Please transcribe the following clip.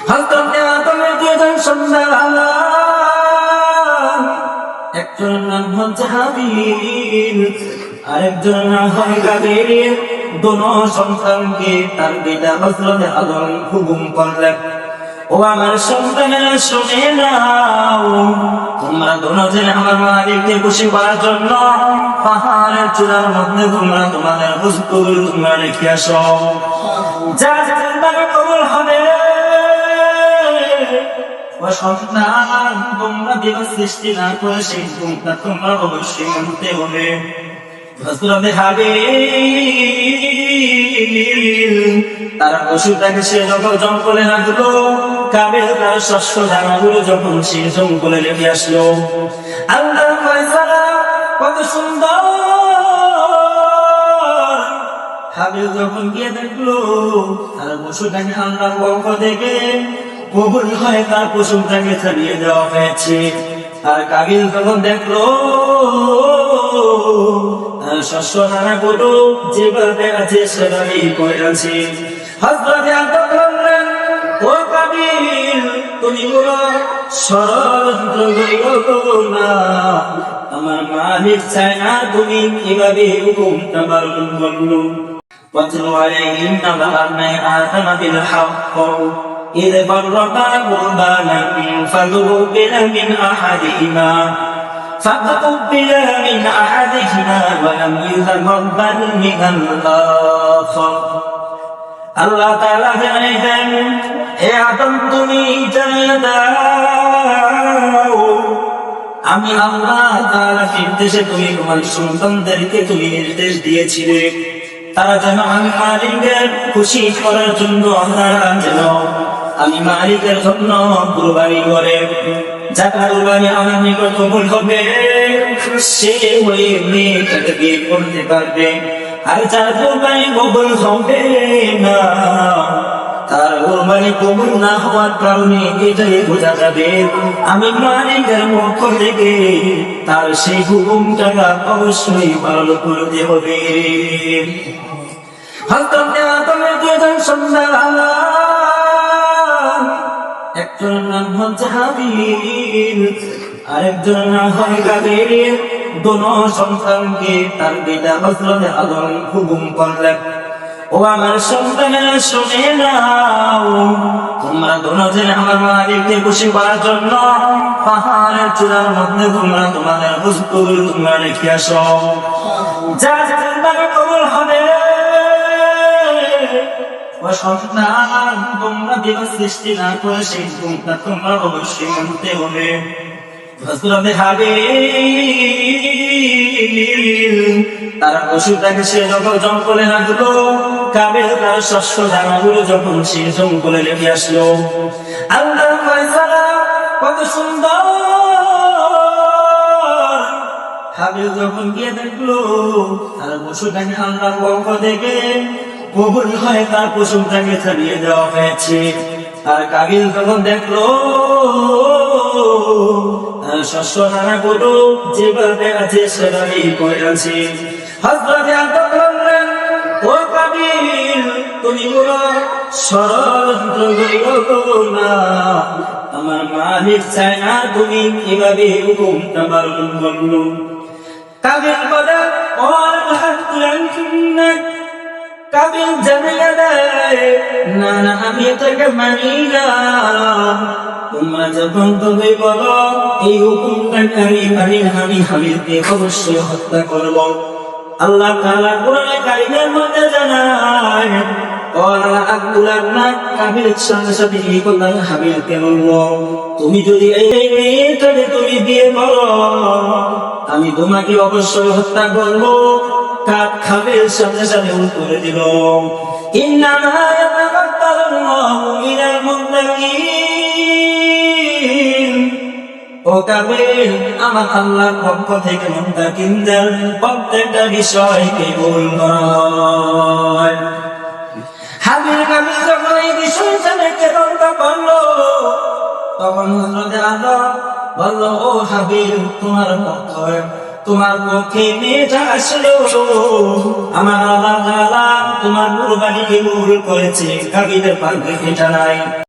হযরত আদমের দুইজন সন্তান, একজনের নাম হচ্ছে হাবিল, আরেকজনের নাম হয় কাবিল। দোনো সন্তানকে তার পিতা হযরত আদম হুকুম করলেন, ও আমার সন্তানেরা শুনে নাও, তোমরা দুজনে আমার মালিককে খুশি করার জন্য পাহাড়ের চূড়ার মধ্যে তোমরা তোমাদের বস্তুগুলো তোমরা রেখে আসো। যা চিন্তা কবুল হবে। ও সন্তান, তোমরা দিবা সৃষ্টি না করে সেই হুকুমটা তোমরা অবশ্যই মানতে হবে। হযরত হাবিল তারা পশুটাকে সে যখন জঙ্গলে রাখলো, কাবিল তার শস্য দানাগুলো যখন সে জঙ্গলে রেখে আসলো। আল্লাহর ফয়সালা কত সুন্দর। হাবিল যখন গিয়ে দেখলো তার পশুটাকে আল্লাহর পক্ষ থেকে কবুল হয়, তার পশুটাকে ছাড়িয়ে দেওয়া হয়েছে। আর কাবিল যখন দেখলো শস্য দানাগুলো যেভাবে আছে সেভাবেই পড়ে আছে, হযরত আদম বললেন, ও কাবিল, তুমি বলো ষড়যন্ত্র করিও না, আমার মালিক চায় না তুমি কিভাবে হুকুমটা পালন করলো। واتل عليهم نبأ ابني آدم بالحق إذ قربا قربانا فتقبل من أحدهما ولم يتقبل من الآخر। আল্লাহ তাআলা জানাইলেন, হে আদম, তুমি জানিয়ে দাও, আমি আল্লাহ তাআলার নির্দেশে তুমি তোমার সন্তানদেরকে তুমি নির্দেশ দিয়েছিলে, তারা যেন আমি মালিকের খুশি করার জন্য আমি মালিকের জন্য কুরবানি করে। যারা কুরবানি আমার নিকট কবুল হবে সে ওই মেয়েটাকে বিয়ে করতে পারবে, আর যার কুরবানি কবুল হবে না, তার কুরবানি কবুল না হওয়ার কারণে এটাই বোঝা যাবে আমি মালিকের পক্ষ থেকে তার সেই হুকুমটা অবশ্যই পালন করতে হবে। হযরত আদমের দুইজন সন্তান, একজনের নাম হচ্ছে হাবিল, আরেকজনের নাম হয় কাবিল। দোনো সন্তানকে তার পিতা হযরত আদম হুকুম করলেন, ও আমার সন্তানেরা শুনে নাও, তোমরা দুজনে আমার মালিককে খুশি করার জন্য পাহাড়ের চূড়ার মধ্যে তোমরা তোমাদের বস্তুগুলো তোমরা রেখে আসো। যা চিন্তা কবুল হবে। ও সন্তান, তোমরা দিবা সৃষ্টি না করে সেই হুকুমটা তোমরা অবশ্যই মানতে হবে। হযরত হাবিল তারা পশুটাকে সে যখন জঙ্গলে রাখলো, কাবিল তার শস্য দানাগুলো যখন সে জঙ্গলে রেখে আসলো। আল্লাহর ফয়সালা কত সুন্দর। হাবিল যখন গিয়ে দেখলো তার পশুটাকে আল্লাহর পক্ষ থেকে কবুল হয়, তার পশুটাকে ছাড়িয়ে দেওয়া হয়েছে। আর কাবিল যখন দেখলো শস্য দানাগুলো যেভাবে আছে সেভাবেই পড়ে আছে, হযরত আদম বললেন, ও কাবিল, তুমি বলো ষড়যন্ত্র করিও না, আমার মালিক চায় না তুমি কিভাবে হুকুমটা পালন করলো। কাবিল বলে, ও আল্লাহ, কাবিল জানিয়ে দেয়, না না, আমি এটাকে মানি না, তোমরা যখন তুমি বলো এই হুকুমটাকে আমি মানি না, আমি হাবিলকে অবশ্যই হত্যা করবো। আল্লাহ তাআলা কোরআনে কারীমের মধ্যে জানায়, কাবিলের সঙ্গে সাথে এই কথা হাবিলকে বলবো, তুমি যদি এই মেয়েটাকে তুমি বিয়ে করো আমি তোমাকে অবশ্যই হত্যা করবো। কাবিলের সঙ্গে সাথে করে দিল, ইন্নামা ইয়াতাকাব্বালুল্লাহু মিনাল মুত্তাকিন। ও কাবিল, আমার আল্লাহর পক্ষ থেকে মুত্তাকিনদের প্রত্যেকটা বিষয়কে কবুল করা হয়। হাবিল কাবিল যখন এই বিষয় জানতে পারলো, তখন হযরত আদম বলল, ও হাবিল, তোমার পক্ষে মেয়েটা আসলো, আমার আল্লাহ তাআলা তোমার কুরবানি কবুল করেছে, কাবিলের ভাগ্যে এটা নাই।